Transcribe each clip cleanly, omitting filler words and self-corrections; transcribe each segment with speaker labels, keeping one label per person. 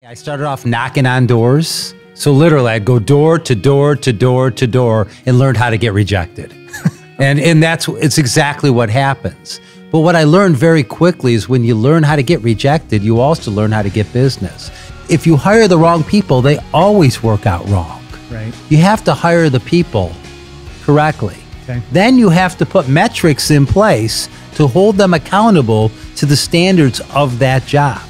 Speaker 1: I started off knocking on doors. So literally I'd go door to door to door to door and learned how to get rejected. and it's exactly what happens. But what I learned very quickly is when you learn how to get rejected, you also learn how to get business. If you hire the wrong people, they always work out wrong.
Speaker 2: Right.
Speaker 1: You have to hire the people correctly.
Speaker 2: Okay.
Speaker 1: Then you have to put metrics in place to hold them accountable to the standards of that job.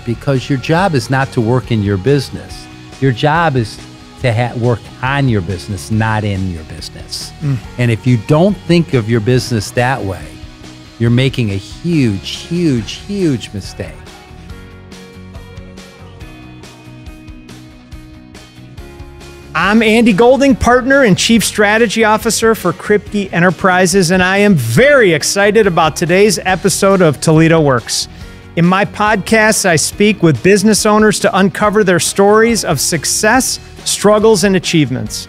Speaker 1: Because your job is not to work in your business. Your job is to work on your business, not in your business. And if you don't think of your business that way, you're making a huge, huge, huge mistake.
Speaker 2: I'm Andy Golding, partner and chief strategy officer for Kripke Enterprises, and I am very excited about today's episode of Toledo Works. In my podcasts, I speak with business owners to uncover their stories of success, struggles, and achievements.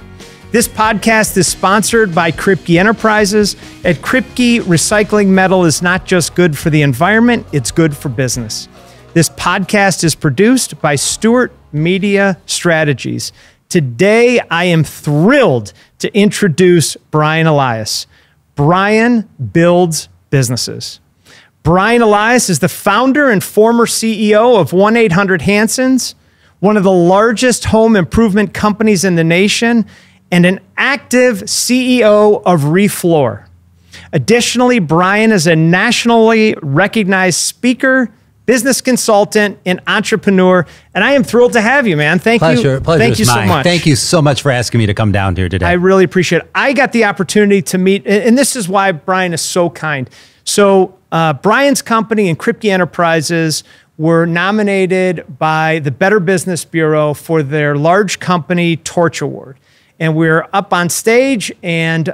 Speaker 2: This podcast is sponsored by Kripke Enterprises. At Kripke, recycling metal is not just good for the environment, it's good for business. This podcast is produced by Stewart Media Strategies. Today, I am thrilled to introduce Brian Elias. Brian builds businesses. Brian Elias is the founder and former CEO of 1-800-Hanson's, one of the largest home improvement companies in the nation, and an active CEO of Refloor. Additionally, Brian is a nationally recognized speaker, business consultant, and entrepreneur, and I am thrilled to have you, man. Thank you.
Speaker 1: Pleasure
Speaker 2: Thank you
Speaker 1: is
Speaker 2: so
Speaker 1: mine.
Speaker 2: much.
Speaker 1: Thank you so much for asking me to come down here today.
Speaker 2: I really appreciate it. I got the opportunity to meet, and this is why Brian is so kind. So Brian's company and Kripke Enterprises were nominated by the Better Business Bureau for their large company torch award. And we're up on stage, and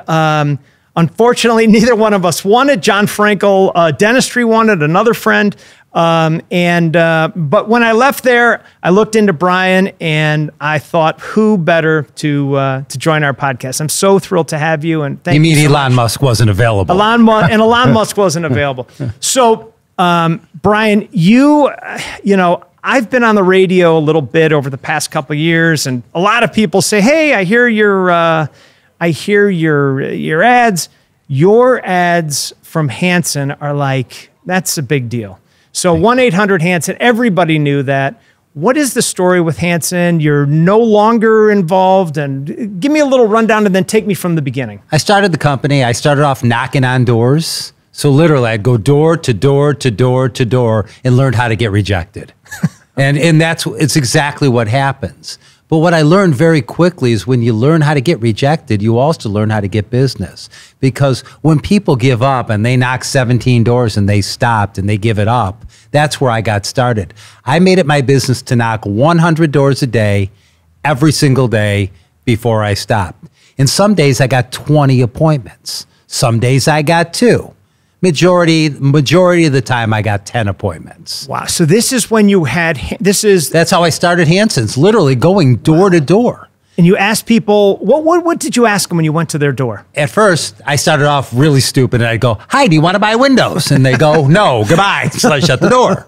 Speaker 2: unfortunately, neither one of us won it. John Frankel Dentistry won it, another friend. But when I left there, I looked into Brian and I thought, who better to join our podcast? I'm so thrilled to have you. And thank you.
Speaker 1: You mean
Speaker 2: so
Speaker 1: Elon
Speaker 2: much.
Speaker 1: Musk wasn't available?
Speaker 2: Elon Musk wasn't available. So, Brian, you know, I've been on the radio a little bit over the past couple of years, and a lot of people say, "Hey, I hear your ads. Your ads from Hanson are like, that's a big deal." So 1-800-Hanson, everybody knew that. What is the story with Hanson? You're no longer involved, and give me a little rundown and then take me from the beginning.
Speaker 1: I started the company. I started off knocking on doors. So literally I'd go door to door to door to door and learned how to get rejected. and it's exactly what happens. But what I learned very quickly is when you learn how to get rejected, you also learn how to get business. Because when people give up and they knock 17 doors and they stopped and they give it up, that's where I got started. I made it my business to knock 100 doors a day, every single day before I stopped. And some days I got 20 appointments. Some days I got 2. Majority of the time I got 10 appointments.
Speaker 2: Wow. So this is when you had,
Speaker 1: That's how I started Hanson's, literally going door to door.
Speaker 2: And you asked people, what did you ask them when you went to their door?
Speaker 1: At first, I started off really stupid, and I'd go, "Hi, do you want to buy windows?" And they go, "No, goodbye." So I shut the door.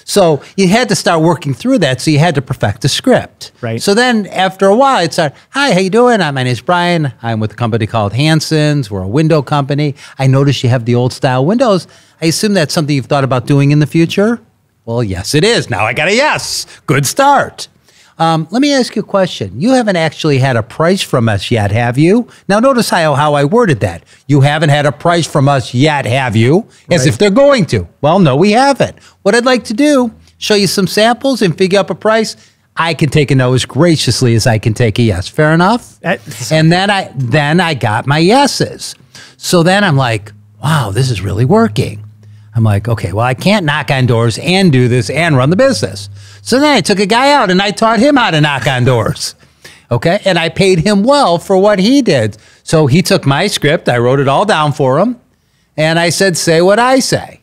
Speaker 1: So you had to start working through that, so you had to perfect the script.
Speaker 2: Right.
Speaker 1: So then after a while, it started, "Hi, how you doing? My name is Brian. I'm with a company called Hanson's. We're a window company. I noticed you have the old style windows. I assume that's something you've thought about doing in the future?" Well, yes, it is. Now I got a yes. Good start. Let me ask you a question. You haven't actually had a price from us yet, have you? Now, notice how I worded that. You haven't had a price from us yet, have you? As if they're going to. Well, no, we haven't. What I'd like to do, show you some samples and figure up a price. I can take a no as graciously as I can take a yes. Fair enough? And then I got my yeses. So then I'm like, wow, this is really working. I'm like, okay, well, I can't knock on doors and do this and run the business. So then I took a guy out and I taught him how to knock on doors. Okay. And I paid him well for what he did. So he took my script. I wrote it all down for him. And I said, say what I say.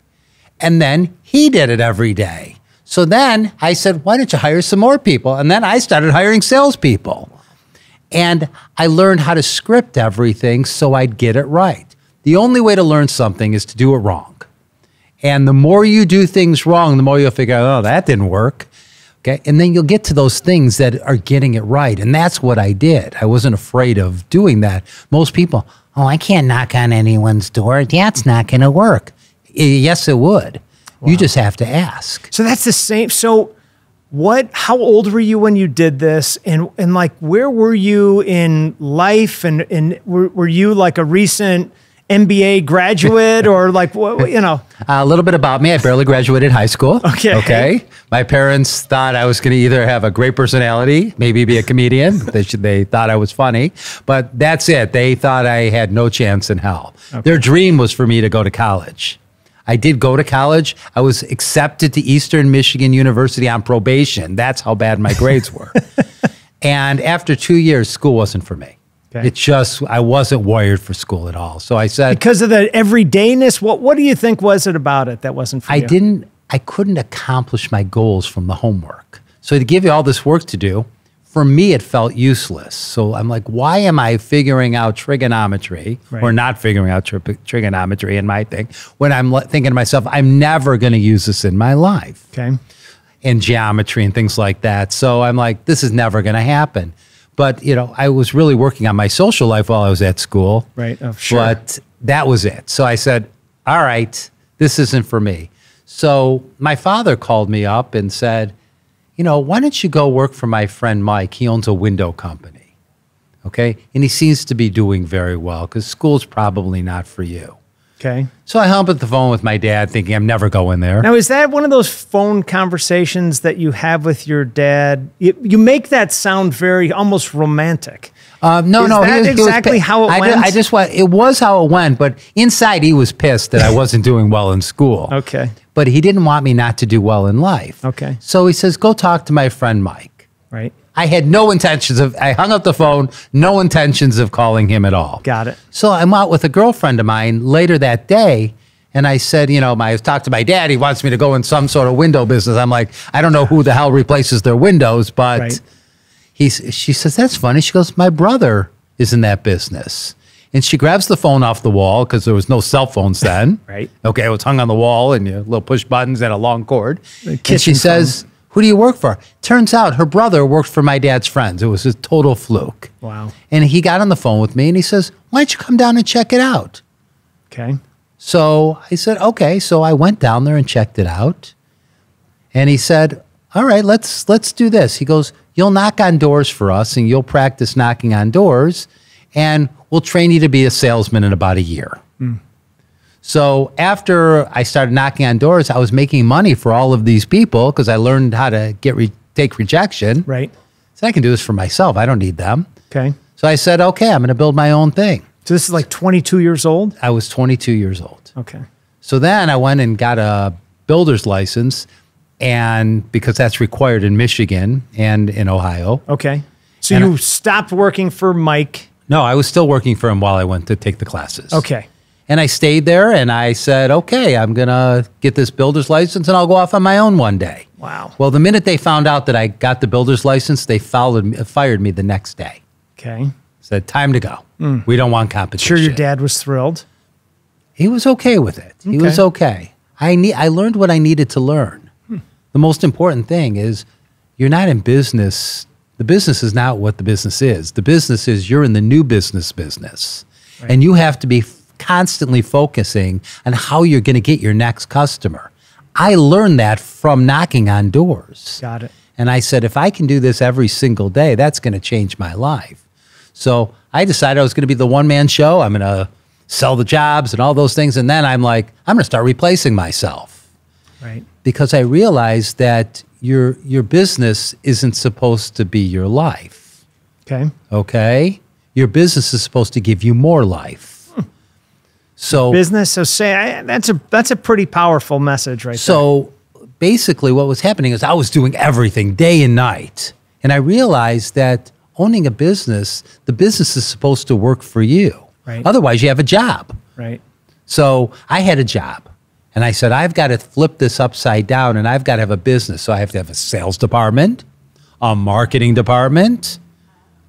Speaker 1: And then he did it every day. So then I said, why don't you hire some more people? And then I started hiring salespeople. And I learned how to script everything so I'd get it right. The only way to learn something is to do it wrong. And the more you do things wrong, the more you'll figure out, oh, that didn't work. Okay. And then you'll get to those things that are getting it right. And that's what I did. I wasn't afraid of doing that. Most people, oh, I can't knock on anyone's door. That's not going to work. Yes, it would. Wow. You just have to ask.
Speaker 2: So that's the same. So how old were you when you did this? And like, where were you in life? And were you like a recent MBA graduate or like, you know?
Speaker 1: A little bit about me. I barely graduated high school.
Speaker 2: Okay.
Speaker 1: My parents thought I was going to either have a great personality, maybe be a comedian. They thought I was funny, but that's it. They thought I had no chance in hell. Okay. Their dream was for me to go to college. I did go to college. I was accepted to Eastern Michigan University on probation. That's how bad my grades were. And after 2 years, school wasn't for me. Okay. I wasn't wired for school at all. So I said,
Speaker 2: because of the everydayness, what do you think was it about it that wasn't for you?
Speaker 1: I couldn't accomplish my goals from the homework. So to give you all this work to do, for me, it felt useless. So I'm like, why am I figuring out trigonometry or not figuring out trigonometry in my thing when I'm thinking to myself, I'm never going to use this in my life.
Speaker 2: Okay.
Speaker 1: And geometry and things like that. So I'm like, this is never going to happen. But, you know, I was really working on my social life while I was at school.
Speaker 2: Right. Oh, sure.
Speaker 1: But that was it. So I said, all right, this isn't for me. So my father called me up and said, you know, why don't you go work for my friend Mike? He owns a window company. Okay. And he seems to be doing very well because school's probably not for you.
Speaker 2: Okay.
Speaker 1: So I hung up the phone with my dad thinking I'm never going there.
Speaker 2: Now, is that one of those phone conversations that you have with your dad? You make that sound very almost romantic.
Speaker 1: No.
Speaker 2: Is that exactly how it went?
Speaker 1: It was how it went, but inside he was pissed that I wasn't doing well in school.
Speaker 2: Okay.
Speaker 1: But he didn't want me not to do well in life.
Speaker 2: Okay.
Speaker 1: So he says, go talk to my friend Mike.
Speaker 2: Right.
Speaker 1: I had no intentions I hung up the phone, no intentions of calling him at all.
Speaker 2: Got it.
Speaker 1: So I'm out with a girlfriend of mine later that day, and I said, you know, I talked to my dad. He wants me to go in some sort of window business. I'm like, I don't know who the hell replaces their windows, but she says, that's funny. She goes, my brother is in that business. And she grabs the phone off the wall because there was no cell phones then.
Speaker 2: Right.
Speaker 1: Okay, it was hung on the wall and little push buttons and a long cord. And she
Speaker 2: phone.
Speaker 1: says, who do you work for? Turns out her brother worked for my dad's friends. It was a total fluke.
Speaker 2: Wow.
Speaker 1: And he got on the phone with me and he says, why don't you come down and check it out?
Speaker 2: Okay.
Speaker 1: So I said, okay. So I went down there and checked it out. And he said, all right, let's do this. He goes, you'll knock on doors for us and you'll practice knocking on doors and we'll train you to be a salesman in about a year. Mm. So after I started knocking on doors, I was making money for all of these people because I learned how to take rejection.
Speaker 2: Right.
Speaker 1: So I can do this for myself. I don't need them.
Speaker 2: Okay.
Speaker 1: So I said, okay, I'm going to build my own thing.
Speaker 2: So this is like 22 years old?
Speaker 1: I was 22 years old.
Speaker 2: Okay.
Speaker 1: So then I went and got a builder's license, and because that's required in Michigan and in Ohio.
Speaker 2: Okay. So you stopped working for Mike?
Speaker 1: No, I was still working for him while I went to take the classes.
Speaker 2: Okay.
Speaker 1: And I stayed there and I said, okay, I'm going to get this builder's license and I'll go off on my own one day.
Speaker 2: Wow.
Speaker 1: Well, the minute they found out that I got the builder's license, they fired me the next day.
Speaker 2: Okay.
Speaker 1: Said, time to go. Mm. We don't want competition.
Speaker 2: Sure your dad was thrilled?
Speaker 1: He was okay with it. Okay. He was okay. I learned what I needed to learn. The most important thing is you're not in business. The business is not what the business is. The business is you're in the new business. Right. And you have to be constantly focusing on how you're going to get your next customer. I learned that from knocking on doors.
Speaker 2: Got it.
Speaker 1: And I said, if I can do this every single day, that's going to change my life. So I decided I was going to be the one-man show. I'm going to sell the jobs and all those things. And then I'm like, I'm going to start replacing myself.
Speaker 2: Right.
Speaker 1: Because I realized that your business isn't supposed to be your life.
Speaker 2: Okay.
Speaker 1: Okay? Your business is supposed to give you more life. So
Speaker 2: business, that's a pretty powerful message right there.
Speaker 1: So basically what was happening is I was doing everything day and night. And I realized that owning a business, the business is supposed to work for you.
Speaker 2: Right.
Speaker 1: Otherwise you have a job.
Speaker 2: Right.
Speaker 1: So I had a job. And I said, I've got to flip this upside down and I've got to have a business. So I have to have a sales department, a marketing department,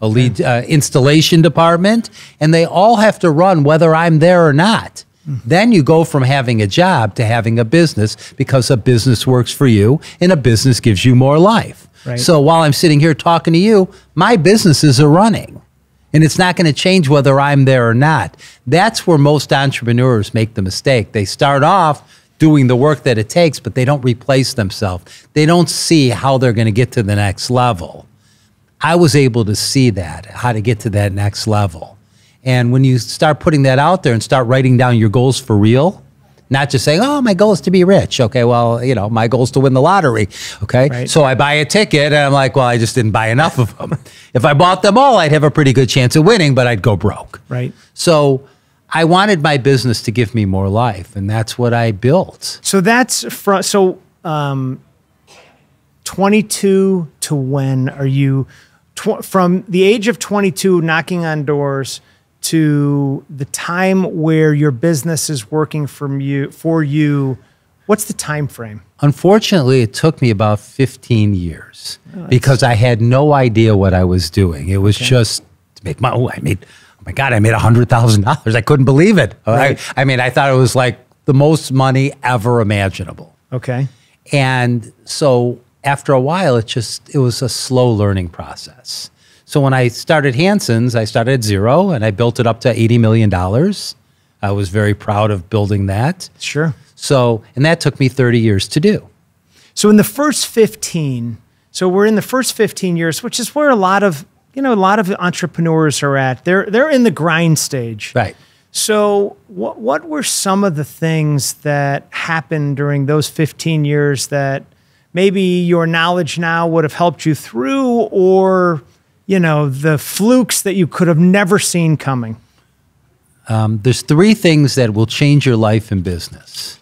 Speaker 1: a lead installation department, and they all have to run whether I'm there or not. Then you go from having a job to having a business because a business works for you and a business gives you more life.
Speaker 2: Right.
Speaker 1: So while I'm sitting here talking to you, my businesses are running. And it's not going to change whether I'm there or not. That's where most entrepreneurs make the mistake. They start off doing the work that it takes, but they don't replace themselves. They don't see how they're going to get to the next level. I was able to see that, how to get to that next level. And when you start putting that out there and start writing down your goals for real, not just saying, oh, my goal is to be rich. Okay, well, my goal is to win the lottery. Okay,
Speaker 2: right.
Speaker 1: So I buy a ticket and I'm like, well, I just didn't buy enough of them. If I bought them all, I'd have a pretty good chance of winning, but I'd go broke.
Speaker 2: Right.
Speaker 1: So I wanted my business to give me more life, and that's what I built.
Speaker 2: So that's 22 to when are you, from the age of 22 knocking on doors to the time where your business is working for you, what's the time frame?
Speaker 1: Unfortunately, it took me about 15 years because I had no idea what I was doing. It was just to make my own. I made $100,000. I couldn't believe it. Right. I thought it was like the most money ever imaginable.
Speaker 2: Okay.
Speaker 1: And so after a while, it was a slow learning process. So when I started Hanson's, I started at zero and I built it up to $80 million. I was very proud of building that.
Speaker 2: Sure.
Speaker 1: So, and that took me 30 years to do.
Speaker 2: So in the first 15, so we're in the first 15 years, which is where a lot of entrepreneurs are at. They're in the grind stage.
Speaker 1: Right.
Speaker 2: So what were some of the things that happened during those 15 years that maybe your knowledge now would have helped you through, or the flukes that you could have never seen coming?
Speaker 1: There's three things that will change your life in business: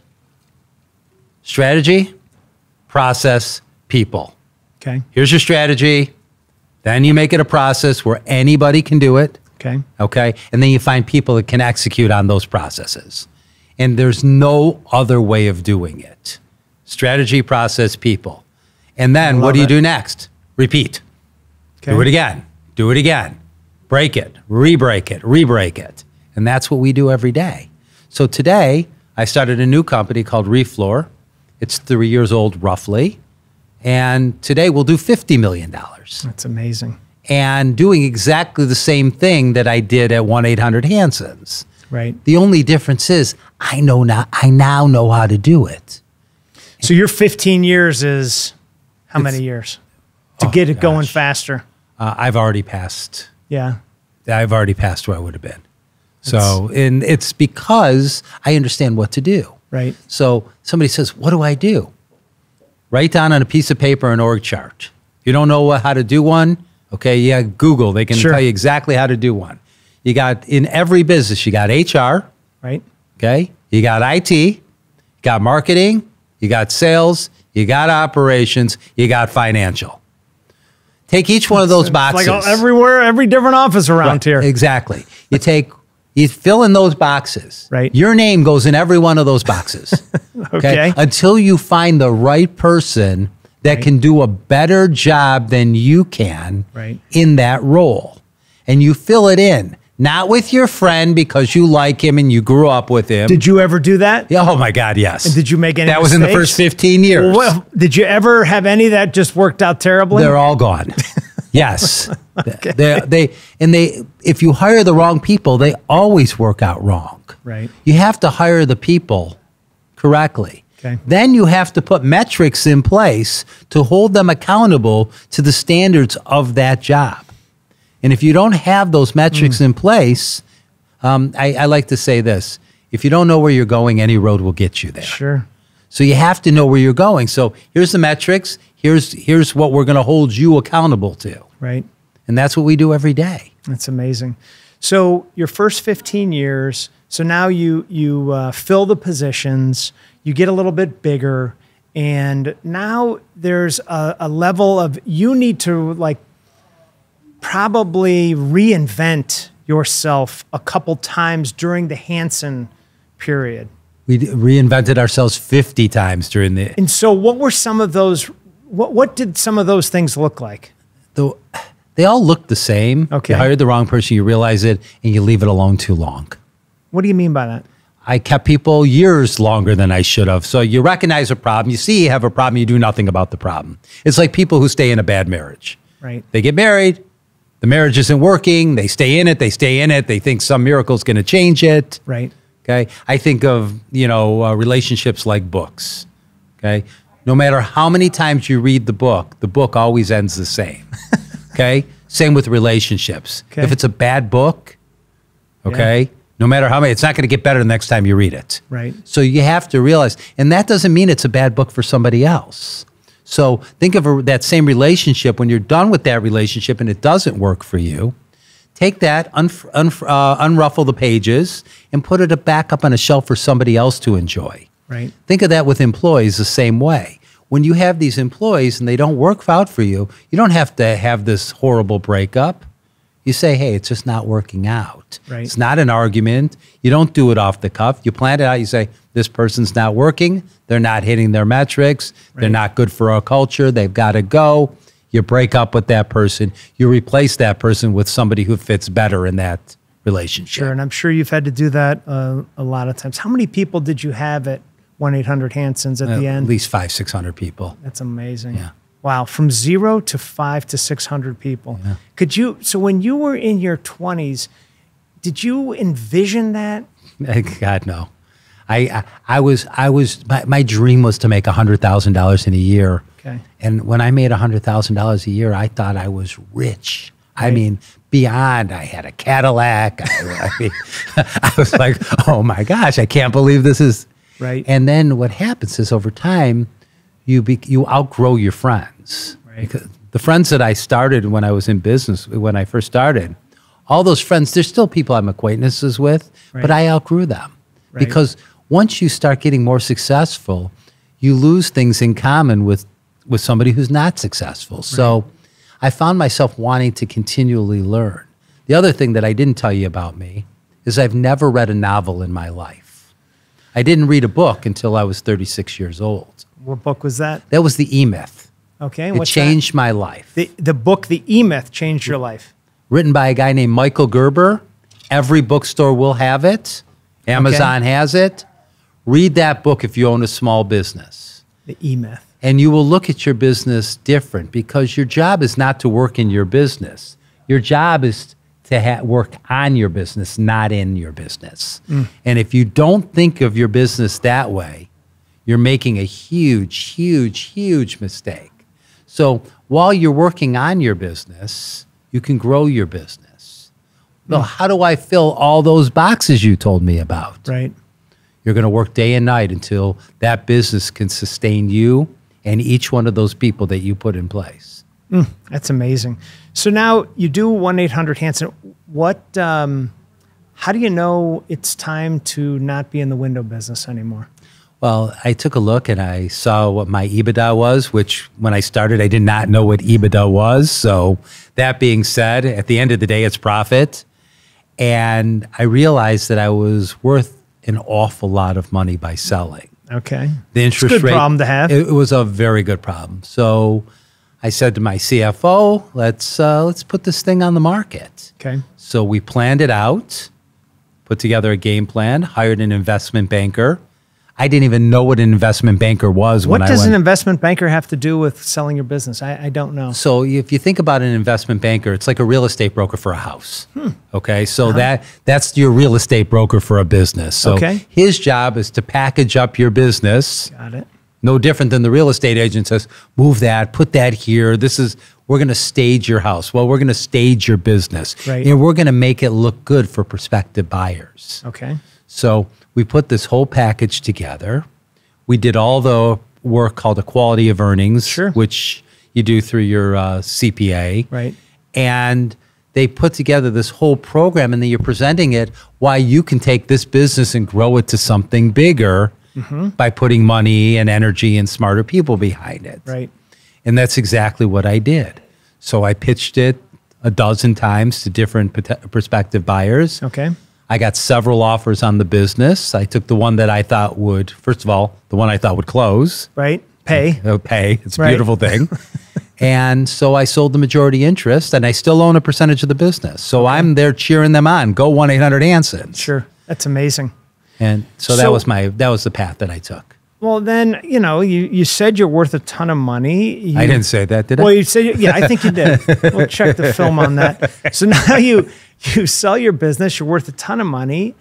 Speaker 1: strategy, process, people.
Speaker 2: Okay.
Speaker 1: Here's your strategy. Then you make it a process where anybody can do it.
Speaker 2: Okay.
Speaker 1: Okay. And then you find people that can execute on those processes. And there's no other way of doing it. Strategy, process, people. And then what do you do next? Repeat. Okay. Do it again. Do it again. Break it. Re-break it. Re-break it. And that's what we do every day. So today, I started a new company called Refloor. It's 3 years old, roughly. And today we'll do $50 million.
Speaker 2: That's amazing.
Speaker 1: And doing exactly the same thing that I did at 1-800-Hanson's.
Speaker 2: Right.
Speaker 1: The only difference is I now know how to do it.
Speaker 2: So your 15 years is how many years to get it going faster?
Speaker 1: I've already passed.
Speaker 2: Yeah.
Speaker 1: I've already passed where I would have been. So, and it's because I understand what to do.
Speaker 2: Right.
Speaker 1: So somebody says, what do I do? Write down on a piece of paper an org chart. You don't know how to do one? Okay, yeah, Google. They can tell you exactly how to do one. You got, in every business, you got HR.
Speaker 2: Right.
Speaker 1: Okay. You got IT. You got marketing. You got sales. You got operations. You got financial. Take each one of those boxes.
Speaker 2: Like everywhere, every different office around here.
Speaker 1: Exactly. You fill in those boxes.
Speaker 2: Right.
Speaker 1: Your name goes in every one of those boxes.
Speaker 2: Okay.
Speaker 1: Until you find the right person that can do a better job than you can in that role. And you fill it in. Not with your friend because you like him and you grew up with him.
Speaker 2: Did you ever do that?
Speaker 1: Oh my God, yes.
Speaker 2: And did you make any
Speaker 1: That
Speaker 2: mistakes?
Speaker 1: was in the first 15 years.
Speaker 2: Well, did you ever have any that just worked out terribly?
Speaker 1: They're all gone. Yes.
Speaker 2: Okay.
Speaker 1: If you hire the wrong people, they always work out wrong.
Speaker 2: Right.
Speaker 1: You have to hire the people correctly.
Speaker 2: Okay.
Speaker 1: Then you have to put metrics in place to hold them accountable to the standards of that job. And if you don't have those metrics in place, I like to say this: if you don't know where you're going, any road will get you there.
Speaker 2: Sure.
Speaker 1: So you have to know where you're going. So here's the metrics. Here's what we're going to hold you accountable to.
Speaker 2: Right.
Speaker 1: And that's what we do every day.
Speaker 2: That's amazing. So your first 15 years, so now you fill the positions, you get a little bit bigger, and now there's a level of, you need to like probably reinvent yourself a couple times during the Hanson period.
Speaker 1: We reinvented ourselves 50 times during the...
Speaker 2: And so what were some of those, what did some of those things look like?
Speaker 1: They all look the same.
Speaker 2: Okay.
Speaker 1: You hired the wrong person, you realize it, and you leave it alone too long.
Speaker 2: What do you mean by that?
Speaker 1: I kept people years longer than I should have. So you recognize a problem. You see you have a problem. You do nothing about the problem. It's like people who stay in a bad marriage.
Speaker 2: Right.
Speaker 1: They get married. The marriage isn't working. They stay in it. They stay in it. They think some miracle is going to change it.
Speaker 2: Right.
Speaker 1: Okay. I think of, relationships like books. Okay. No matter how many times you read the book always ends the same. Okay. Same with relationships.
Speaker 2: Okay.
Speaker 1: If it's a bad book, okay,
Speaker 2: Yeah.
Speaker 1: no matter how many, it's not going to get better the next time you read it.
Speaker 2: Right.
Speaker 1: So you have to realize, and that doesn't mean it's a bad book for somebody else. So think of that same relationship. When you're done with that relationship and it doesn't work for you, take that, unruffle the pages, and put it back up on a shelf for somebody else to enjoy.
Speaker 2: Right.
Speaker 1: Think of that with employees the same way. When you have these employees and they don't work out for you, you don't have to have this horrible breakup. You say, hey, it's just not working out.
Speaker 2: Right.
Speaker 1: It's not an argument. You don't do it off the cuff. You plan it out. You say, this person's not working. They're not hitting their metrics.
Speaker 2: Right.
Speaker 1: They're not good for our culture. They've got to go. You break up with that person. You replace that person with somebody who fits better in that relationship.
Speaker 2: Sure, and I'm sure you've had to do that a lot of times. How many people did you have at 1-800-Hanson's at the end?
Speaker 1: At least 500-600 people.
Speaker 2: That's amazing.
Speaker 1: Yeah.
Speaker 2: Wow, from 0 to 500 to 600 people. Yeah. So when you were in your 20s, did you envision that?
Speaker 1: God, no. My dream was to make $100,000 in a year.
Speaker 2: Okay.
Speaker 1: And when I made $100,000 a year, I thought I was rich. Right. I mean, beyond. I had a Cadillac. I was like, oh my gosh, I can't believe this is.
Speaker 2: Right.
Speaker 1: And then what happens is over time, you outgrow your friends.
Speaker 2: Right.
Speaker 1: Because the friends that I started when I was in business, when I first started, all those friends, there's still people I'm acquaintances with,
Speaker 2: right.
Speaker 1: but I outgrew them.
Speaker 2: Right.
Speaker 1: Because once you start getting more successful, you lose things in common with somebody who's not successful. Right. So I found myself wanting to continually learn. The other thing that I didn't tell you about me is I've never read a novel in my life. I didn't read a book until I was 36 years old.
Speaker 2: What book was that?
Speaker 1: That was The E-Myth.
Speaker 2: Okay.
Speaker 1: It changed my life.
Speaker 2: The book, The E-Myth, changed your life.
Speaker 1: Written by a guy named Michael Gerber. Every bookstore will have it. Amazon has it. Read that book if you own a small business.
Speaker 2: The E-Myth.
Speaker 1: And you will look at your business different because your job is not to work in your business. Your job is to work on your business, not in your business. And if you don't think of your business that way, you're making a huge, huge, huge mistake. So while you're working on your business, you can grow your business. Well, how do I fill all those boxes you told me about?
Speaker 2: Right.
Speaker 1: You're going to work day and night until that business can sustain you and each one of those people that you put in place.
Speaker 2: That's amazing. So now you do 1-800-Hanson. How do you know it's time to not be in the window business anymore?
Speaker 1: Well, I took a look and I saw what my EBITDA was, which when I started, I did not know what EBITDA was. So that being said, at the end of the day, it's profit. And I realized that I was worth an awful lot of money by selling.
Speaker 2: Okay.
Speaker 1: The interest
Speaker 2: it's a good
Speaker 1: rate,
Speaker 2: problem to have.
Speaker 1: It was a very good problem. So I said to my CFO, let's put this thing on the market.
Speaker 2: Okay.
Speaker 1: So we planned it out, put together a game plan, hired an investment banker. I didn't even know what an investment banker was when I went.
Speaker 2: What does an investment banker have to do with selling your business? I don't know.
Speaker 1: So if you think about an investment banker, it's like a real estate broker for a house. Okay, so that's your real estate broker for a business. So his job is to package up your business.
Speaker 2: Got it.
Speaker 1: No different than the real estate agent says, move that, put that here. We're going to stage your house. Well, we're going to stage your business.
Speaker 2: Right.
Speaker 1: And we're going to make it look good for prospective buyers.
Speaker 2: Okay.
Speaker 1: So we put this whole package together. We did all the work called equality of earnings, which you do through your CPA.
Speaker 2: Right.
Speaker 1: And they put together this whole program, and then you're presenting it why you can take this business and grow it to something bigger by putting money and energy and smarter people behind it.
Speaker 2: Right.
Speaker 1: And that's exactly what I did. So I pitched it a dozen times to different prospective buyers.
Speaker 2: Okay.
Speaker 1: I got several offers on the business. I took the one that I thought would, first of all, the one I thought would close.
Speaker 2: Right. Pay.
Speaker 1: It's a beautiful thing. And so I sold the majority interest, and I still own a percentage of the business. So I'm there cheering them on. Go 1-800-Hanson.
Speaker 2: Sure. That's amazing.
Speaker 1: And so that was the path that I took.
Speaker 2: Well, then, you said you're worth a ton of money.
Speaker 1: I didn't say that, did I?
Speaker 2: Well, you said, yeah, I think you did. We'll check the film on that. So now you sell your business. You're worth a ton of money.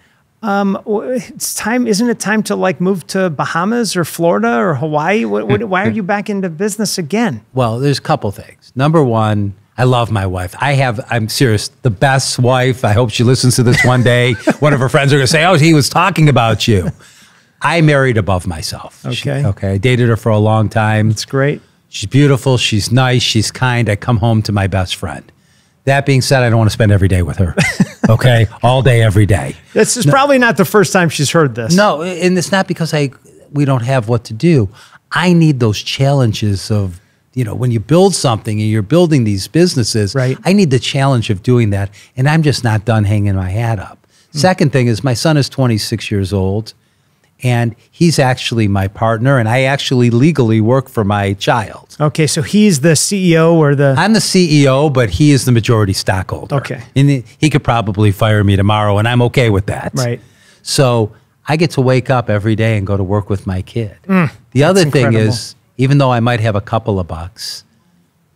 Speaker 2: It's time, isn't it time to move to Bahamas or Florida or Hawaii? Why are you back into business again?
Speaker 1: Well, there's a couple things. Number one, I love my wife. I'm serious, the best wife. I hope she listens to this one day. One of her friends are going to say, oh, he was talking about you. I married above myself.
Speaker 2: Okay.
Speaker 1: I dated her for a long time.
Speaker 2: That's great.
Speaker 1: She's beautiful. She's nice. She's kind. I come home to my best friend. That being said, I don't want to spend every day with her. Okay? All day, every day.
Speaker 2: This is probably not the first time she's heard this.
Speaker 1: No, and it's not because we don't have what to do. I need those challenges of, when you build something and you're building these businesses,
Speaker 2: right.
Speaker 1: I need the challenge of doing that, and I'm just not done hanging my hat up. Second thing is my son is 26 years old, and he's actually my partner, and I actually legally work for my child.
Speaker 2: Okay, so he's the CEO or the...
Speaker 1: I'm the CEO, but he is the majority stockholder.
Speaker 2: Okay.
Speaker 1: And he could probably fire me tomorrow, and I'm okay with that.
Speaker 2: Right.
Speaker 1: So I get to wake up every day and go to work with my kid. The other thing is, even though I might have a couple of bucks,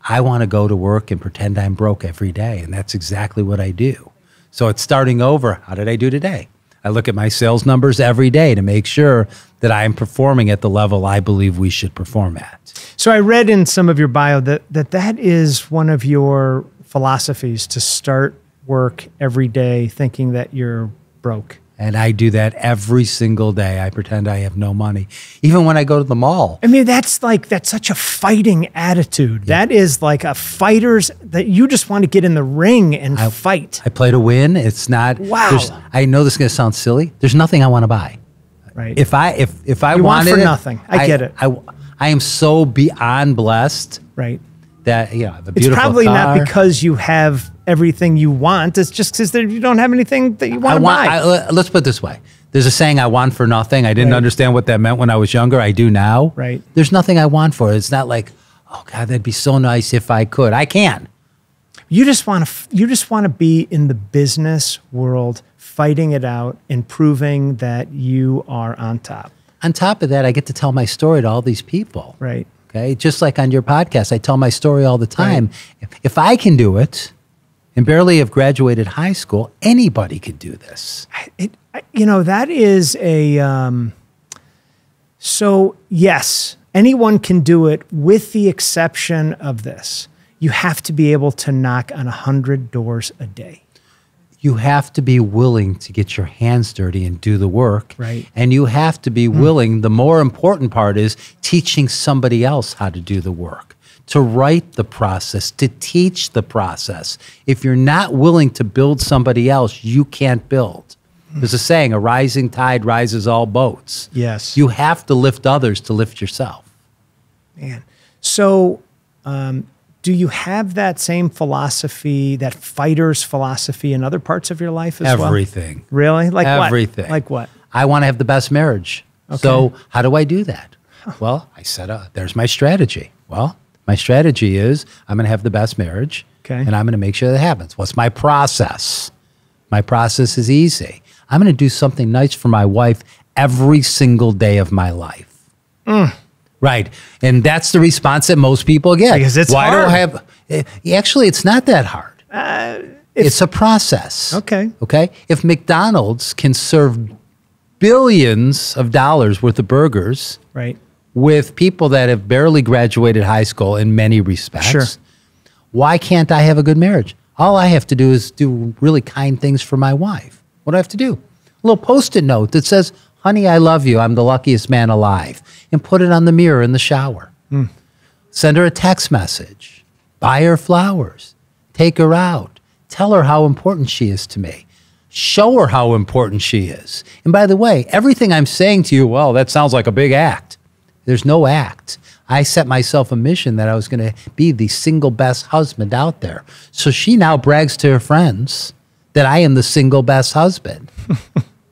Speaker 1: I want to go to work and pretend I'm broke every day, and that's exactly what I do. So it's starting over. How did I do today? I look at my sales numbers every day to make sure that I'm performing at the level I believe we should perform at.
Speaker 2: So I read in some of your bio that is one of your philosophies, to start work every day thinking that you're broke.
Speaker 1: And I do that every single day. I pretend I have no money. Even when I go to the mall.
Speaker 2: I mean, that's such a fighting attitude. Yeah. That is like a fighter's, that you just want to get in the ring and fight.
Speaker 1: I play to win. It's not.
Speaker 2: Wow.
Speaker 1: I know this is going to sound silly. There's nothing I want to buy.
Speaker 2: Right.
Speaker 1: If I
Speaker 2: you want for
Speaker 1: it,
Speaker 2: nothing. I get it.
Speaker 1: I am so beyond blessed.
Speaker 2: Right.
Speaker 1: That, I have a beautiful
Speaker 2: It's probably
Speaker 1: car.
Speaker 2: not because you have everything you want. It's just because you don't have anything that you want to buy.
Speaker 1: Let's put it this way. There's a saying, I want for nothing. I didn't understand what that meant when I was younger. I do now.
Speaker 2: Right.
Speaker 1: There's nothing I want for it. It's not like, oh, God, that'd be so nice if I could. I can.
Speaker 2: You just want to be in the business world, fighting it out and proving that you are on top.
Speaker 1: On top of that, I get to tell my story to all these people.
Speaker 2: Right.
Speaker 1: Okay, just like on your podcast, I tell my story all the time. Right. If I can do it and barely have graduated high school, anybody could do this.
Speaker 2: That is a... so, yes, anyone can do it with the exception of this. You have to be able to knock on 100 doors a day.
Speaker 1: You have to be willing to get your hands dirty and do the work.
Speaker 2: Right.
Speaker 1: And you have to be willing, the more important part is teaching somebody else how to do the work, to write the process, to teach the process. If you're not willing to build somebody else, you can't build. There's a saying, a rising tide rises all boats.
Speaker 2: Yes.
Speaker 1: You have to lift others to lift yourself.
Speaker 2: Man. So, do you have that same philosophy, that fighter's philosophy in other parts of your life as well?
Speaker 1: Everything.
Speaker 2: Really? Like what?
Speaker 1: Everything.
Speaker 2: Like what?
Speaker 1: I want to have the best marriage. Okay. So how do I do that? Well, I said, there's my strategy. Well, my strategy is I'm going to have the best marriage, and I'm going to make sure that happens. What's my process? My process is easy. I'm going to do something nice for my wife every single day of my life. Right. And that's the response that most people get.
Speaker 2: Because it's hard.
Speaker 1: Do I have... Actually, it's not that hard. It's a process.
Speaker 2: Okay.
Speaker 1: If McDonald's can serve billions of dollars worth of burgers with people that have barely graduated high school in many respects, why can't I have a good marriage? All I have to do is do really kind things for my wife. What do I have to do? A little Post-it note that says, honey, I love you. I'm the luckiest man alive. And put it on the mirror in the shower. Send her a text message. Buy her flowers. Take her out. Tell her how important she is to me. Show her how important she is. And by the way, everything I'm saying to you, well, that sounds like a big act. There's no act. I set myself a mission that I was going to be the single best husband out there. So she now brags to her friends that I am the single best husband.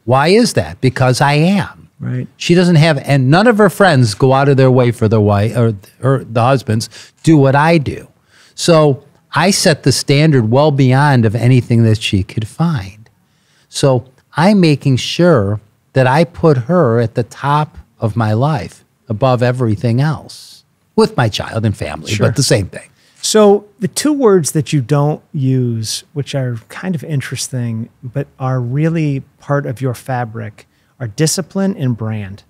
Speaker 1: Why is that? Because I am.
Speaker 2: Right.
Speaker 1: She doesn't have, and none of her friends go out of their way for their wife or the husbands do what I do. So I set the standard well beyond of anything that she could find. So I'm making sure that I put her at the top of my life above everything else with my child and family,
Speaker 2: Sure.
Speaker 1: but the same thing.
Speaker 2: So the two words that you don't use, which are kind of interesting, but are really part of your fabric, are discipline and brand.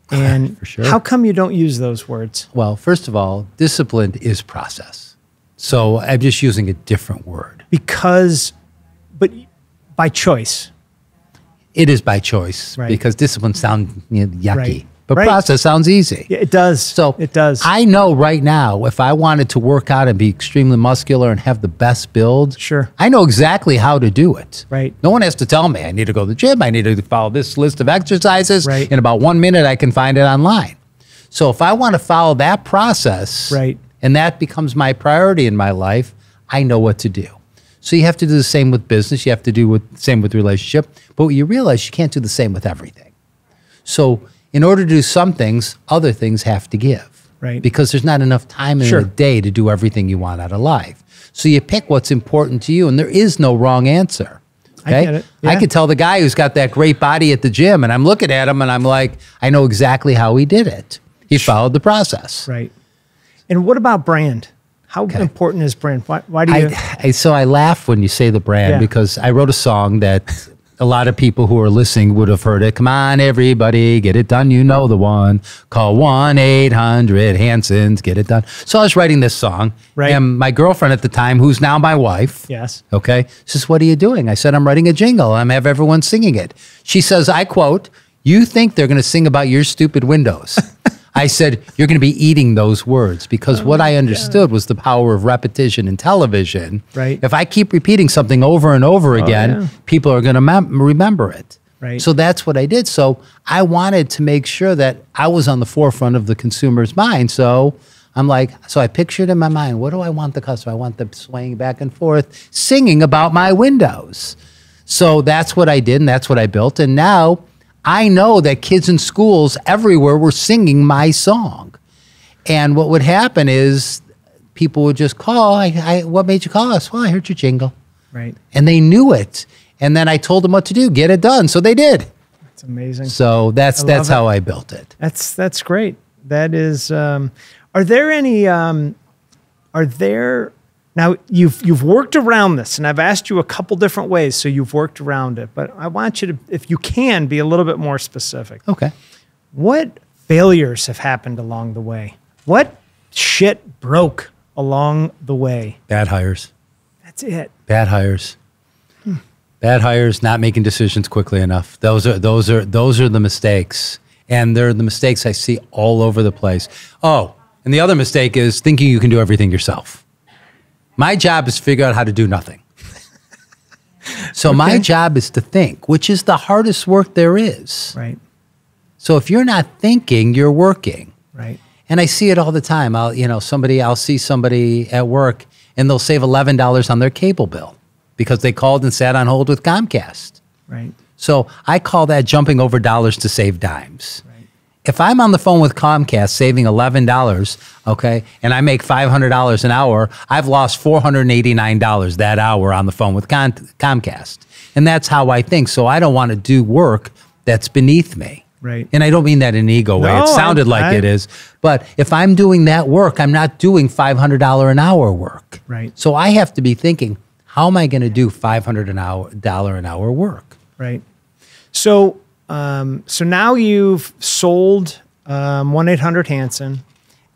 Speaker 2: And
Speaker 1: For sure.
Speaker 2: how come you don't use those words?
Speaker 1: Well, first of all, discipline is process. So I'm just using a different word.
Speaker 2: But by choice.
Speaker 1: It is by choice
Speaker 2: Right.
Speaker 1: because discipline sounds yucky,
Speaker 2: Right.
Speaker 1: but
Speaker 2: Right.
Speaker 1: process sounds easy.
Speaker 2: Yeah, it does.
Speaker 1: So
Speaker 2: it does.
Speaker 1: I know right now if I wanted to work out and be extremely muscular and have the best build,
Speaker 2: Sure.
Speaker 1: I know exactly how to do it.
Speaker 2: Right.
Speaker 1: No one has to tell me. I need to go to the gym. I need to follow this list of exercises.
Speaker 2: Right.
Speaker 1: In about 1 minute, I can find it online. So if I want to follow that process,
Speaker 2: Right.
Speaker 1: and that becomes my priority in my life, I know what to do. So you have to do the same with business. You have to do the same with relationship. But you realize you can't do the same with everything. So in order to do some things, other things have to give.
Speaker 2: Right.
Speaker 1: Because there's not enough time in
Speaker 2: Sure.
Speaker 1: a day to do everything you want out of life. So you pick what's important to you, and there is no wrong answer.
Speaker 2: I get it.
Speaker 1: I
Speaker 2: Yeah.
Speaker 1: could tell the guy who's got that great body at the gym, and I'm looking at him, and I'm like, I know exactly how he did it. He followed the process.
Speaker 2: Right. And what about brand? How important is brand? Why do you?
Speaker 1: So I laugh when you say the brand
Speaker 2: Yeah.
Speaker 1: because I wrote a song that a lot of people who are listening would have heard it. Come on, everybody, get it done. You know the one. Call 1-800-Hansons, get it done. So I was writing this song.
Speaker 2: Right.
Speaker 1: And my girlfriend at the time, who's now my wife,
Speaker 2: Yes.
Speaker 1: okay, says, what are you doing? I said, I'm writing a jingle. I'm have everyone singing it. She says, I quote, you think they're going to sing about your stupid windows. I said, you're going to be eating those words because what I understood was the power of repetition in television.
Speaker 2: Right.
Speaker 1: If I keep repeating something over and over again,
Speaker 2: yeah.
Speaker 1: people are going to remember it.
Speaker 2: Right.
Speaker 1: So that's what I did. So I wanted to make sure that I was on the forefront of the consumer's mind. So I'm like, so I pictured in my mind, what do I want the customer? I want them swaying back and forth, singing about my windows. So that's what I did, and that's what I built. And now I know that kids in schools everywhere were singing my song. And what would happen is people would just call, what made you call us? Well, I heard your jingle.
Speaker 2: Right.
Speaker 1: And they knew it. And then I told them what to do, get it done. So they did.
Speaker 2: It's amazing.
Speaker 1: So that's
Speaker 2: love
Speaker 1: how I built it.
Speaker 2: That's great. That is. Are there any? Now you've worked around this, and I've asked you a couple different ways, so you've worked around it. But I want you to, if you can, be a little bit more specific.
Speaker 1: Okay.
Speaker 2: What failures have happened along the way? What shit broke along the way?
Speaker 1: Bad hires.
Speaker 2: That's it.
Speaker 1: Bad hires. Bad hires, not making decisions quickly enough. Those are the mistakes. And they're the mistakes I see all over the place. Oh, and the other mistake is thinking you can do everything yourself. My job is to figure out how to do nothing. So my job is to think, which is the hardest work there is.
Speaker 2: Right.
Speaker 1: So if you're not thinking, you're working.
Speaker 2: Right.
Speaker 1: And I see it all the time. I'll see somebody at work and they'll save $11 on their cable bill because they called and sat on hold with Comcast.
Speaker 2: Right.
Speaker 1: So I call that jumping over dollars to save dimes.
Speaker 2: Right.
Speaker 1: If I'm on the phone with Comcast saving $11, okay, and I make $500 an hour, I've lost $489 that hour on the phone with Comcast. And that's how I think. So I don't want to do work that's beneath me.
Speaker 2: Right.
Speaker 1: And I don't mean that in an ego way.
Speaker 2: No,
Speaker 1: It sounded like it is. But if I'm doing that work, I'm not doing $500 an hour work.
Speaker 2: Right.
Speaker 1: So I have to be thinking, how am I going to do $500 an hour work?
Speaker 2: Right. So, so now you've sold 1-800-Hanson,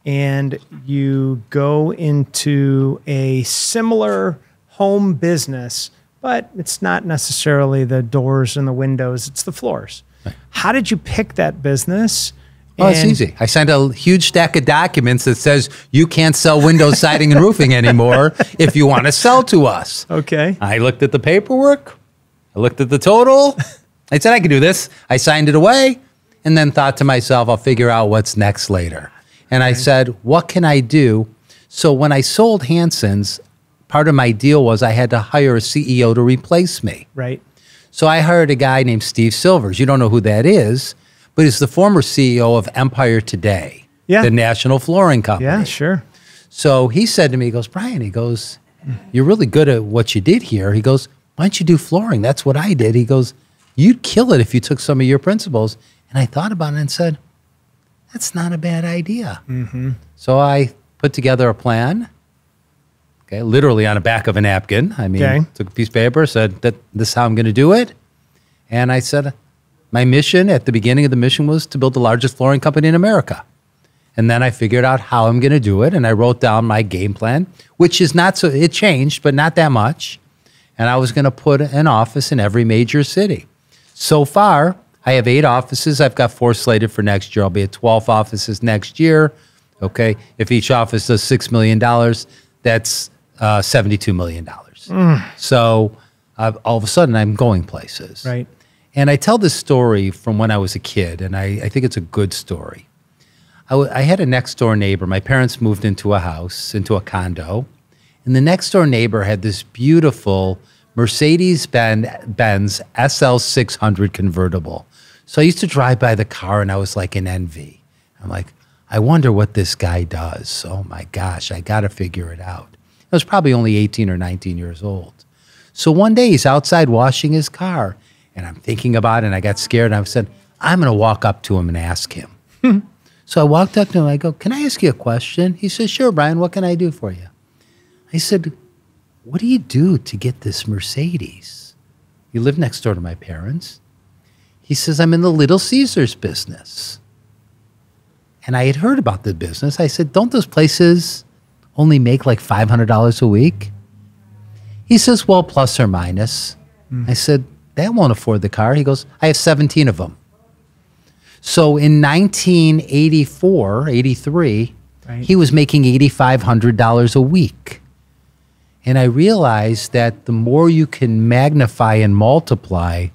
Speaker 2: and you go into a similar home business, but it's not necessarily the doors and the windows; it's the floors. Right. How did you pick that business?
Speaker 1: Oh, it's easy. I signed a huge stack of documents that says you can't sell windows, siding, and roofing anymore if you want to sell to us.
Speaker 2: Okay.
Speaker 1: I looked at the paperwork. I looked at the total. I said, I can do this. I signed it away and then thought to myself, I'll figure out what's next later. And I said, what can I do? So when I sold Hanson's, part of my deal was I had to hire a CEO to replace me.
Speaker 2: Right.
Speaker 1: So I hired a guy named Steve Silvers. You don't know who that is, but he's the former CEO of Empire Today, the national flooring company.
Speaker 2: Yeah, sure.
Speaker 1: So he said to me, he goes, Brian, he goes, you're really good at what you did here. He goes, why don't you do flooring? That's what I did. He goes, You'd kill it if you took some of your principles. And I thought about it and said, that's not a bad idea. So I put together a plan, okay, literally on the back of a napkin. I mean, took a piece of paper, said that this is how I'm going to do it. And I said, my mission at the beginning of the mission was to build the largest flooring company in America. And then I figured out how I'm going to do it. And I wrote down my game plan, which is not so, it changed, but not that much. And I was going to put an office in every major city. So far, I have 8 offices. I've got 4 slated for next year. I'll be at 12 offices next year. Okay. If each office does $6 million, that's $72 million. So all of a sudden, I'm going places.
Speaker 2: Right.
Speaker 1: And I tell this story from when I was a kid, and I think it's a good story. I had a next door neighbor. My parents moved into a house, into a condo, and the next door neighbor had this beautiful Mercedes-Benz SL600 convertible. So I used to drive by the car, and I was like in envy. I'm like, I wonder what this guy does. Oh my gosh, I got to figure it out. I was probably only 18 or 19 years old. So one day he's outside washing his car, and I'm thinking about it, and I got scared, and I said, I'm going to walk up to him and ask him. So I walked up to him, I go, can I ask you a question? He says, sure, Brian, what can I do for you? I said, what do you do to get this Mercedes? You live next door to my parents. He says, I'm in the Little Caesars business. And I had heard about the business. I said, don't those places only make like $500 a week? He says, well, plus or minus. I said, that won't afford the car. He goes, I have 17 of them. So in 1984, 83, he was making $8,500 a week. And I realized that the more you can magnify and multiply,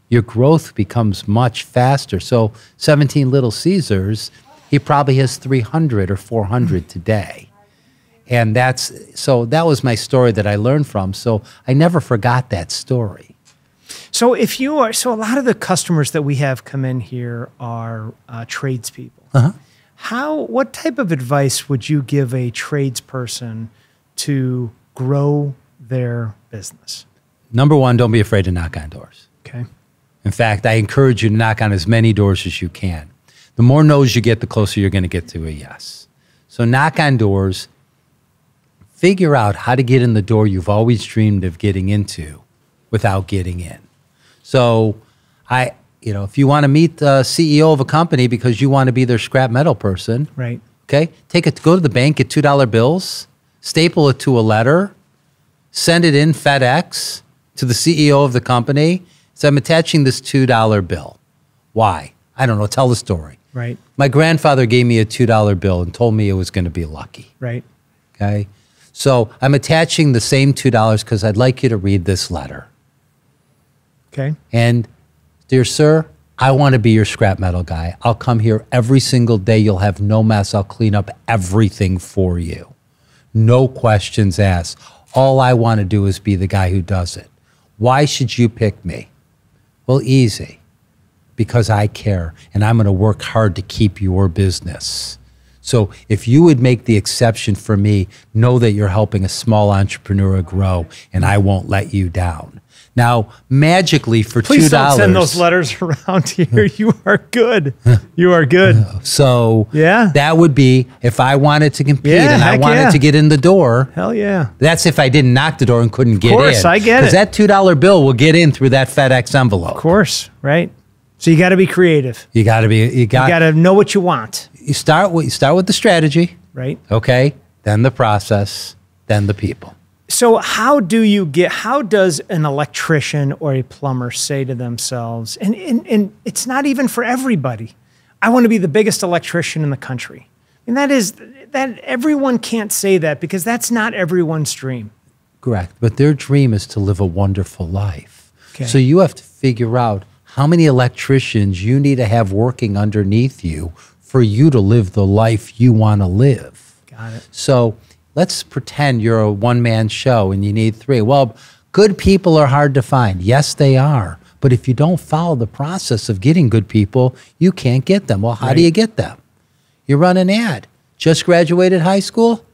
Speaker 1: your growth becomes much faster. So 17 Little Caesars, he probably has 300 or 400 today. And that was my story that I learned from. So I never forgot that story.
Speaker 2: So so a lot of the customers that we have come in here are tradespeople. What type of advice would you give a tradesperson to grow their business?
Speaker 1: Number one, don't be afraid to knock on doors.
Speaker 2: Okay.
Speaker 1: In fact, I encourage you to knock on as many doors as you can. The more no's you get, the closer you're going to get to a yes. So knock on doors. Figure out how to get in the door you've always dreamed of getting into without getting in. So if you want to meet the CEO of a company because you want to be their scrap metal person,
Speaker 2: right?
Speaker 1: Okay, go to the bank, get $2 bills, staple it to a letter, send it in FedEx to the CEO of the company. So I'm attaching this $2 bill. Why? I don't know. Tell the story.
Speaker 2: Right.
Speaker 1: My grandfather gave me a $2 bill and told me it was going to be lucky.
Speaker 2: Right.
Speaker 1: Okay. So I'm attaching the same $2 because I'd like you to read this letter.
Speaker 2: Okay.
Speaker 1: And, dear sir, I want to be your scrap metal guy. I'll come here every single day. You'll have no mess. I'll clean up everything for you. No questions asked. All I want to do is be the guy who does it. Why should you pick me? Well, easy. Because I care, and I'm going to work hard to keep your business. So if you would make the exception for me, know that you're helping a small entrepreneur grow, and I won't let you down. Now, magically for $2.
Speaker 2: Please don't send those letters around here. You are good. You are good.
Speaker 1: So
Speaker 2: yeah,
Speaker 1: that would be if I wanted to compete and I wanted to get in the door.
Speaker 2: Hell yeah.
Speaker 1: That's if I didn't knock the door and couldn't get in.
Speaker 2: Of course, I get it.
Speaker 1: Because that $2 bill will get in through that FedEx envelope.
Speaker 2: Of course, right? So you got to be creative.
Speaker 1: You got
Speaker 2: to know what you want.
Speaker 1: You start with the strategy,
Speaker 2: right?
Speaker 1: Okay, then the process, then the people.
Speaker 2: So how does an electrician or a plumber say to themselves, and it's not even for everybody, I want to be the biggest electrician in the country. And that everyone can't say that because that's not everyone's dream.
Speaker 1: Correct, but their dream is to live a wonderful life.
Speaker 2: Okay.
Speaker 1: So you have to figure out how many electricians you need to have working underneath you for you to live the life you want to live.
Speaker 2: Got it.
Speaker 1: So let's pretend you're a one-man show and you need 3. Well, good people are hard to find. Yes, they are. But if you don't follow the process of getting good people, you can't get them. Well, how do you get them? You run an ad. Just graduated high school?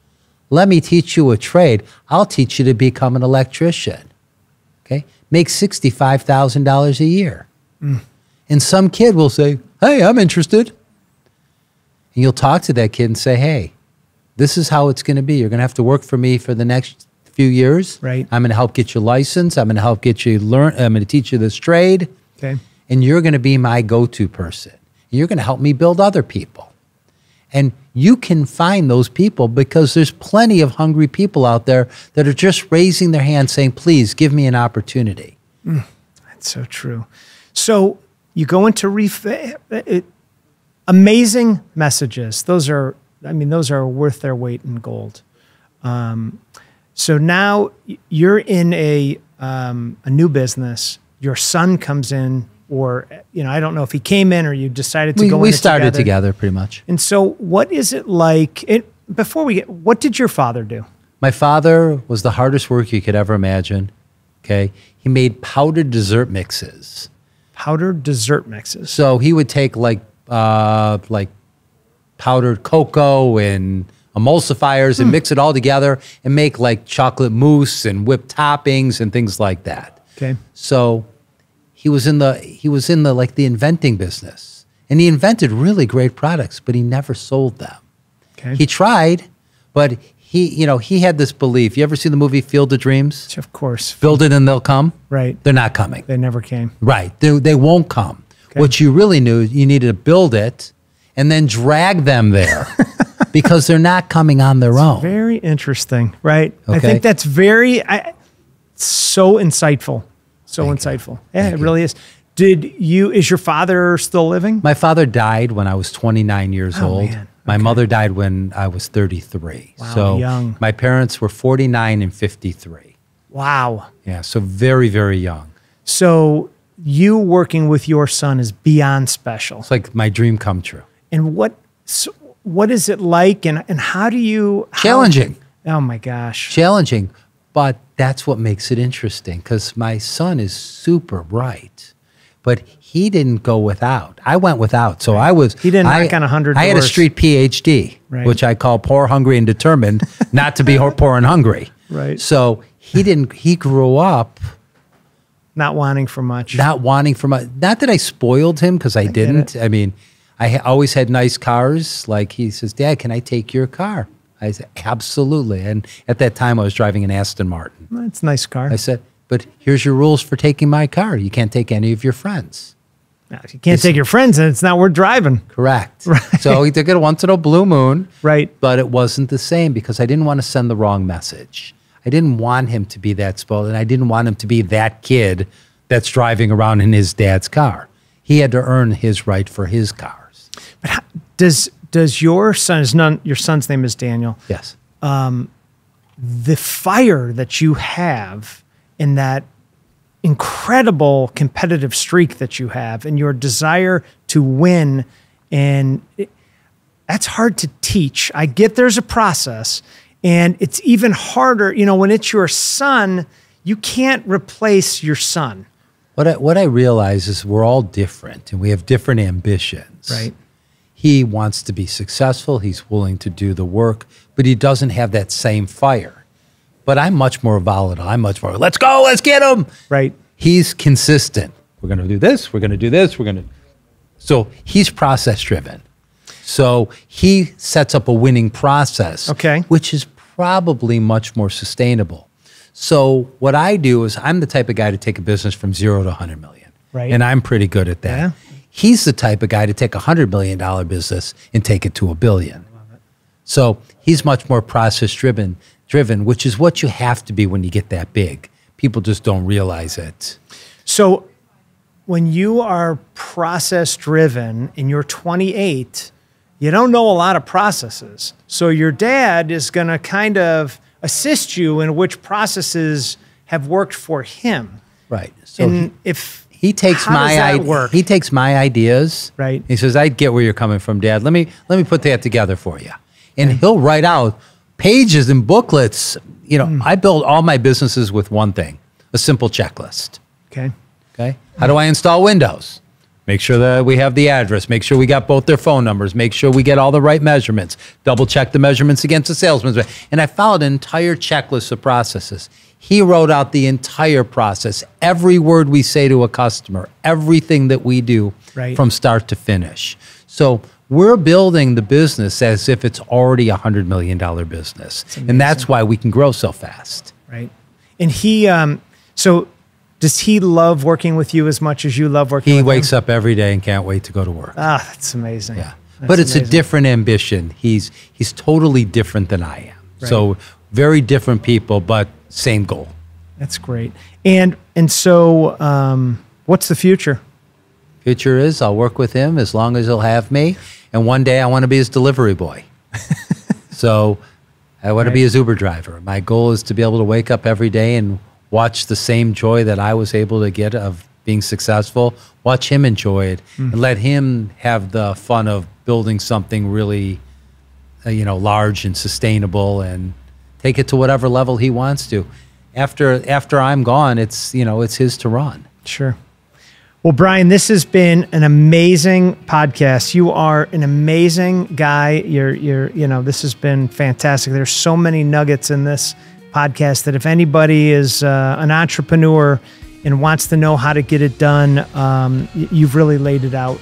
Speaker 1: Let me teach you a trade. I'll teach you to become an electrician. Okay? Make $65,000 a year. And some kid will say, hey, I'm interested. And you'll talk to that kid and say, hey, this is how it's going to be. You're going to have to work for me for the next few years.
Speaker 2: Right.
Speaker 1: I'm going to help get you licensed. I'm going to help get you learn. I'm going to teach you this trade.
Speaker 2: Okay.
Speaker 1: And you're going to be my go-to person. You're going to help me build other people. And you can find those people because there's plenty of hungry people out there that are just raising their hand saying, please give me an opportunity.
Speaker 2: That's so true. So you go into amazing messages. Those are worth their weight in gold. So now you're in a new business. Your son comes in, or I don't know if he came in or you decided to go in.
Speaker 1: We started together pretty much.
Speaker 2: And so, what is it like? What did your father do?
Speaker 1: My father was the hardest work you could ever imagine. Okay, he made powdered dessert mixes.
Speaker 2: Powdered dessert mixes.
Speaker 1: So he would take like powdered cocoa and emulsifiers and mix it all together and make like chocolate mousse and whipped toppings and things like that.
Speaker 2: Okay.
Speaker 1: So he was in the like the inventing business, and he invented really great products, but he never sold them.
Speaker 2: Okay.
Speaker 1: He tried, but he had this belief. You ever see the movie Field of Dreams?
Speaker 2: Of course.
Speaker 1: Build it and they'll come.
Speaker 2: Right.
Speaker 1: They're not coming.
Speaker 2: They never came.
Speaker 1: Right. They won't come. Okay. What you really knew, you needed to build it and then drag them there because they're not coming on their own.
Speaker 2: Very interesting. Right.
Speaker 1: Okay.
Speaker 2: I think that's so insightful. So insightful. Yeah, it really is. Is your father still living?
Speaker 1: My father died when I was 29 years old.
Speaker 2: Man.
Speaker 1: My mother died when I was 33.
Speaker 2: Wow,
Speaker 1: so
Speaker 2: young.
Speaker 1: My parents were 49 and 53.
Speaker 2: Wow.
Speaker 1: Yeah, so very, very young.
Speaker 2: So you working with your son is beyond special.
Speaker 1: It's like my dream come true.
Speaker 2: And what is it like, and how do you...
Speaker 1: Challenging.
Speaker 2: Oh my gosh.
Speaker 1: Challenging, but that's what makes it interesting because my son is super bright, but he didn't go without. I went without, so I was...
Speaker 2: He didn't knock on 100 doors.
Speaker 1: I had a street PhD, which I call poor, hungry, and determined not to be poor and hungry.
Speaker 2: Right.
Speaker 1: So he grew up...
Speaker 2: Not wanting for much.
Speaker 1: Not wanting for much. Not that I spoiled him because I didn't. I mean, I always had nice cars. Like he says, Dad, can I take your car? I said, absolutely. And at that time, I was driving an Aston Martin.
Speaker 2: That's a nice car.
Speaker 1: I said, but here's your rules for taking my car. You can't take any of your friends.
Speaker 2: No, if you can't take your friends, then it's not worth driving.
Speaker 1: Correct.
Speaker 2: Right.
Speaker 1: So he took it once in a blue moon.
Speaker 2: Right.
Speaker 1: But it wasn't the same because I didn't want to send the wrong message. I didn't want him to be that spoiled, and I didn't want him to be that kid that's driving around in his dad's car. He had to earn his right for his cars.
Speaker 2: But does your son, your son's name is Daniel.
Speaker 1: Yes.
Speaker 2: The fire that you have in that incredible competitive streak that you have and your desire to win, that's hard to teach. I get there's a process, and it's even harder, when it's your son, you can't replace your son.
Speaker 1: What I realize is we're all different and we have different ambitions.
Speaker 2: Right.
Speaker 1: He wants to be successful. He's willing to do the work, but he doesn't have that same fire. But I'm much more volatile. I'm much more, let's go, let's get him.
Speaker 2: Right.
Speaker 1: He's consistent. We're going to do this. We're going to do this. So he's process driven. So he sets up a winning process, which is probably much more sustainable. So what I do is I'm the type of guy to take a business from 0 to 100 million.
Speaker 2: Right.
Speaker 1: And I'm pretty good at that.
Speaker 2: Yeah.
Speaker 1: He's the type of guy to take a $100 million business and take it to $1 billion. So he's much more process driven, which is what you have to be when you get that big. People just don't realize it.
Speaker 2: So when you are process driven and you're 28, you don't know a lot of processes. So your dad is going to kind of assist you in which processes have worked for him.
Speaker 1: Right. So
Speaker 2: he
Speaker 1: takes my ideas.
Speaker 2: Right.
Speaker 1: He says, I get where you're coming from, Dad. Let me put that together for you. And he'll write out pages and booklets. I build all my businesses with one thing, a simple checklist. Okay. How do I install Windows? Make sure that we have the address. Make sure we got both their phone numbers. Make sure we get all the right measurements. Double check the measurements against the salesman's. And I followed an entire checklist of processes. He wrote out the entire process, every word we say to a customer, everything that we do from start to finish. So we're building the business as if it's already a $100 million business. And that's why we can grow so fast.
Speaker 2: Right. And he, so does he love working with you as much as you love working with him?
Speaker 1: He wakes up every day and can't wait to go to work.
Speaker 2: Ah, that's amazing.
Speaker 1: Yeah. But it's a different ambition. He's totally different than I am. Right. So very different people, but same goal.
Speaker 2: That's great. And so what's the future?
Speaker 1: Future is I'll work with him as long as he'll have me. And one day I want to be his delivery boy. So I want to be his Uber driver. My goal is to be able to wake up every day and watch the same joy that I was able to get of being successful, watch him enjoy it, and let him have the fun of building something really, large and sustainable, and take it to whatever level he wants to. After I'm gone, it's his to run.
Speaker 2: Sure. Well, Brian, this has been an amazing podcast. You are an amazing guy. This has been fantastic. There's so many nuggets in this podcast that if anybody is an entrepreneur and wants to know how to get it done, you've really laid it out.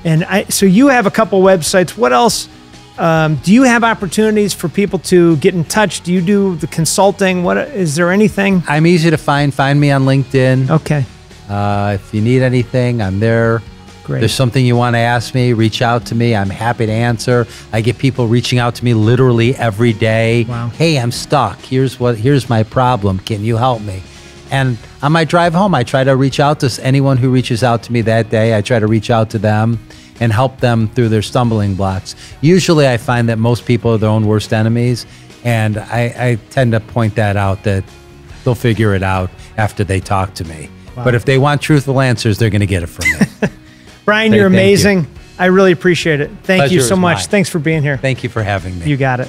Speaker 2: And so you have a couple websites. What else? Do you have opportunities for people to get in touch? Do you do the consulting? Is there anything?
Speaker 1: I'm easy to find. Find me on LinkedIn.
Speaker 2: Okay.
Speaker 1: If you need anything, I'm there.
Speaker 2: Great.
Speaker 1: There's something you want to ask me, reach out to me. I'm happy to answer. I get people reaching out to me literally every day.
Speaker 2: Wow.
Speaker 1: Hey, I'm stuck. Here's my problem. Can you help me? And on my drive home, I try to reach out to anyone who reaches out to me that day. I try to reach out to them and help them through their stumbling blocks. Usually I find that most people are their own worst enemies, and I tend to point that out, that they'll figure it out after they talk to me. Wow. But if they want truthful answers, they're going to get it from me.
Speaker 2: Brian, you're amazing. I really appreciate it. Thank you so much. Thanks for being here.
Speaker 1: Thank you for having me.
Speaker 2: You got it.